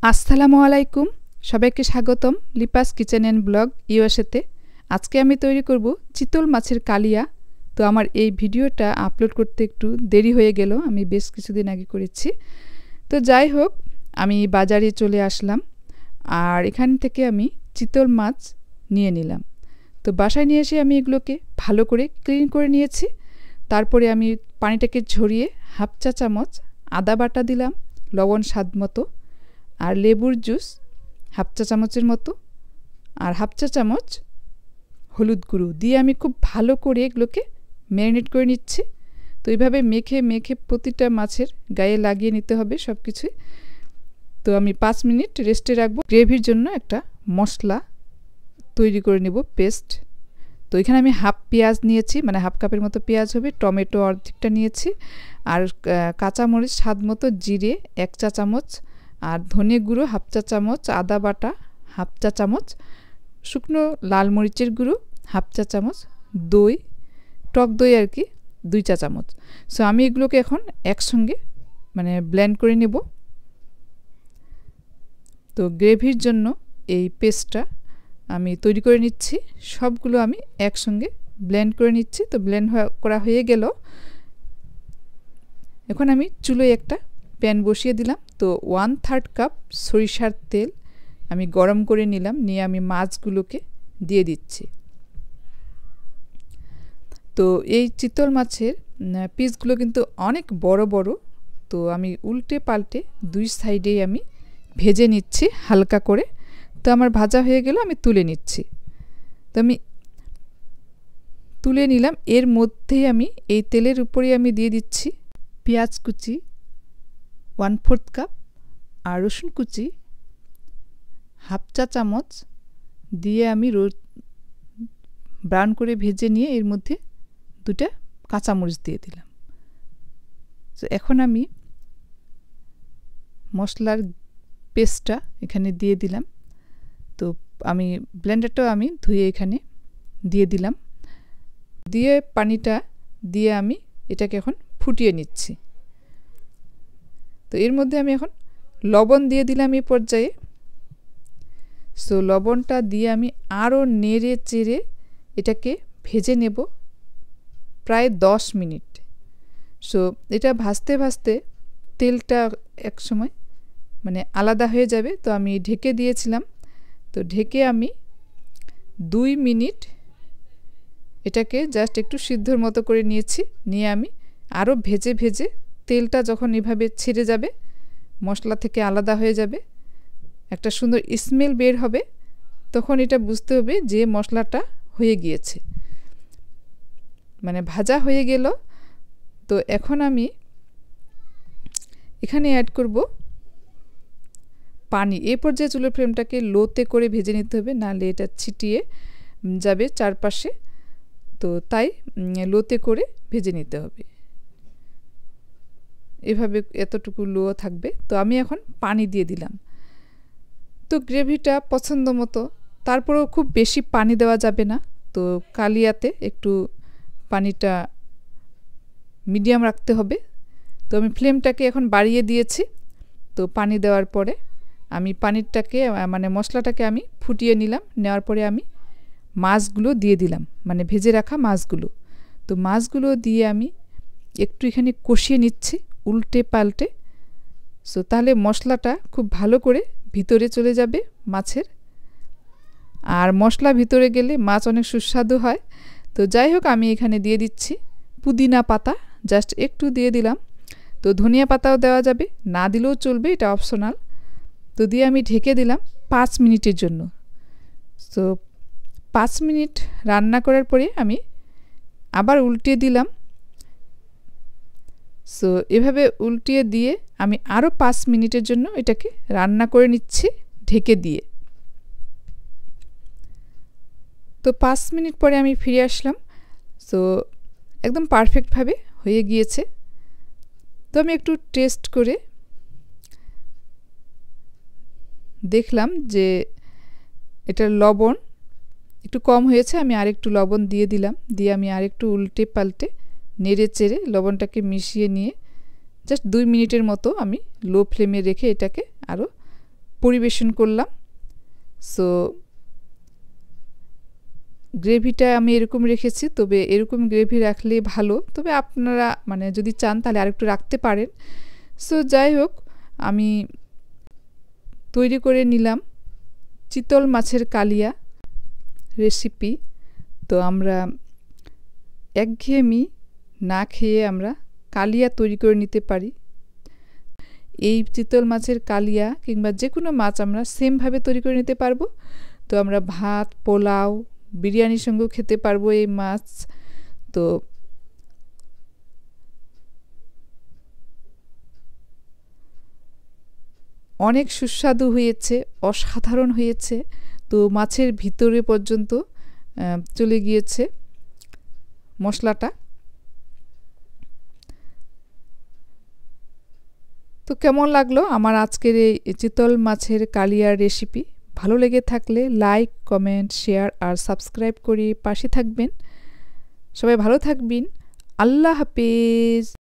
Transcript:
আসসালামু আলাইকুম, সবাইকে স্বাগতম লিপাস কিচেন অ্যান্ড ব্লগ ইউএসএতে। আজকে আমি তৈরি করব চিতল মাছের কালিয়া। তো আমার এই ভিডিওটা আপলোড করতে একটু দেরি হয়ে গেল, আমি বেশ কিছুদিন আগে করেছি। তো যাই হোক, আমি বাজারে চলে আসলাম আর এখান থেকে আমি চিতল মাছ নিয়ে নিলাম। তো বাসায় নিয়ে এসে আমি এগুলোকে ভালো করে ক্লিন করে নিয়েছি। তারপরে আমি পানিটাকে ঝরিয়ে হাফ চা চামচ আদা বাটা দিলাম, লবণ স্বাদ মতো, আর লেবুর জুস হাফ চা চামচের মতো, আর হাফ চা চামচ হলুদ গুঁড়ো দিয়ে আমি খুব ভালো করে এগুলোকে ম্যারিনেট করে নিচ্ছি। তো এইভাবে মেখে মেখে প্রতিটা মাছের গায়ে লাগিয়ে নিতে হবে সব কিছুই। তো আমি 5 মিনিট রেস্টে রাখবো। গ্রেভির জন্য একটা মশলা তৈরি করে নেব, পেস্ট। তো এখানে আমি হাফ পেঁয়াজ নিয়েছি, মানে হাফ কাপের মতো পেঁয়াজ হবে, টমেটো অর্ধেকটা নিয়েছি, আর কাঁচামরিচ স্বাদ মতো, জিরে 1 চা চামচ, আর ধনে গুঁড়ো হাফ চা চামচ, আদা বাটা হাফ চা চামচ, শুকনো লাল মরিচের গুঁড়ো হাফ চা চামচ, দই, টক দই আর কি 2 চা চামচ। সো আমি এগুলোকে এখন একসঙ্গে মানে ব্লেন্ড করে নেব। তো গ্রেভির জন্য এই পেস্টটা আমি তৈরি করে নিচ্ছি, সবগুলো আমি একসঙ্গে ব্লেন্ড করে নিচ্ছি। তো ব্লেন্ড করা হয়ে গেল। এখন আমি চুলোয় একটা প্যান বসিয়ে দিলাম। তো 1/3 কাপ সরিষার তেল আমি গরম করে নিলাম, নিয়ে আমি মাছগুলোকে দিয়ে দিচ্ছি। তো এই চিতল মাছের পিসগুলো কিন্তু অনেক বড় বড়। তো আমি উল্টে পাল্টে 2 সাইডেই আমি ভেজে নিচ্ছি হালকা করে। তো আমার ভাজা হয়ে গেল, আমি তুলে নিচ্ছি। তো আমি তুলে নিলাম। এর মধ্যেই আমি এই তেলের উপরেই আমি দিয়ে দিচ্ছি পেঁয়াজ কুচি 1/4 কাপ, আর রসুন কুচি হাফ চা চামচ দিয়ে আমি ব্রাউন করে ভেজে নিয়ে এর মধ্যে 2টা কাঁচামরিচ দিয়ে দিলাম। তো এখন আমি মশলার পেস্টটা এখানে দিয়ে দিলাম। তো আমি ব্লেন্ডারটাও আমি ধুয়ে এখানে দিয়ে দিলাম, দিয়ে পানিটা দিয়ে আমি এটাকে এখন ফুটিয়ে নিচ্ছি। তো এর মধ্যে আমি এখন লবণ দিয়ে দিলাম এই পর্যায়ে। সো লবণটা দিয়ে আমি আরও নেড়ে চেড়ে এটাকে ভেজে নেব প্রায় 10 মিনিট। সো এটা ভাজতে ভাজতে তেলটা এক সময় মানে আলাদা হয়ে যাবে। তো আমি ঢেকে দিয়েছিলাম। তো ঢেকে আমি 2 মিনিট এটাকে জাস্ট একটু সিদ্ধর মতো করে নিয়েছি। নিয়ে আমি আরও ভেজে ভেজে তেলটা যখন এভাবে ছেড়ে যাবে, মশলা থেকে আলাদা হয়ে যাবে, একটা সুন্দর স্মেল বের হবে, তখন এটা বুঝতে হবে যে মশলাটা হয়ে গিয়েছে, মানে ভাজা হয়ে গেল। তো এখন আমি এখানে অ্যাড করব পানি। এই পর্যায়ে চুলার ফ্লেমটাকে লোতে করে ভেজে নিতে হবে, নাহলে এটা ছিটিয়ে যাবে চারপাশে। তো তাই লোতে করে ভেজে নিতে হবে, এভাবে এতটুকু লো থাকবে। তো আমি এখন পানি দিয়ে দিলাম। তো গ্রেভিটা পছন্দ মতো, তারপরেও খুব বেশি পানি দেওয়া যাবে না। তো কালিয়াতে একটু পানিটা মিডিয়াম রাখতে হবে। তো আমি ফ্লেমটাকে এখন বাড়িয়ে দিয়েছি। তো পানি দেওয়ার পরে আমি পানিটাকে মানে মশলাটাকে আমি ফুটিয়ে নিলাম। নেওয়ার পরে আমি মাছগুলো দিয়ে দিলাম, মানে ভেজে রাখা মাছগুলো। তো মাছগুলো দিয়ে আমি একটু এখানে কষিয়ে নিচ্ছি উল্টে পাল্টে। সো তাহলে মশলাটা খুব ভালো করে ভিতরে চলে যাবে মাছের, আর মশলা ভিতরে গেলে মাছ অনেক সুস্বাদু হয়। তো যাই হোক, আমি এখানে দিয়ে দিচ্ছি পুদিনা পাতা, জাস্ট একটু দিয়ে দিলাম। তো ধনিয়া পাতাও দেওয়া যাবে, না দিলেও চলবে, এটা অপশনাল। তো দিয়ে আমি ঢেকে দিলাম 5 মিনিটের জন্য। তো 5 মিনিট রান্না করার পরে আমি আবার উল্টিয়ে দিলাম। সো এভাবে উল্টিয়ে দিয়ে আমি আরও 5 মিনিটের জন্য এটাকে রান্না করে নিচ্ছি ঢেকে দিয়ে। তো 5 মিনিট পরে আমি ফিরে আসলাম। সো একদম পারফেক্টভাবে হয়ে গিয়েছে। তো আমি একটু টেস্ট করে দেখলাম যে এটার লবণ একটু কম হয়েছে। আমি আরেকটু লবণ দিয়ে দিলাম, দিয়ে আমি আরেকটু উল্টে পাল্টে নেড়ে চেড়ে লবণটাকে মিশিয়ে নিয়ে জাস্ট 2 মিনিটের মতো আমি লো ফ্লেমে রেখে এটাকে আরও পরিবেশন করলাম। সো গ্রেভিটা আমি এরকম রেখেছি, তবে এরকম গ্রেভি রাখলে ভালো, তবে আপনারা মানে যদি চান তাহলে আরেকটু রাখতে পারেন। সো যাই হোক, আমি তৈরি করে নিলাম চিতল মাছের কালিয়া রেসিপি। তো আমরা একঘেয়েমি না খেয়ে আমরা কালিয়া তৈরি করে নিতে পারি। এই চিতল মাছের কালিয়া কিংবা যে কোনো মাছ আমরা সেমভাবে তৈরি করে নিতে পারবো। তো আমরা ভাত, পোলাও, বিরিয়ানির সঙ্গেও খেতে পারবো এই মাছ। তো অনেক সুস্বাদু হয়েছে, অসাধারণ হয়েছে। তো মাছের ভিতরে পর্যন্ত চলে গিয়েছে মশলাটা। তো কেমন লাগলো আমার আজকের এই চিতল মাছের কালিয়ার রেসিপি? ভালো লেগে থাকলে লাইক, কমেন্ট, শেয়ার আর সাবস্ক্রাইব করে পাশে থাকবেন। সবাই ভালো থাকবেন। আল্লাহ হাফেজ।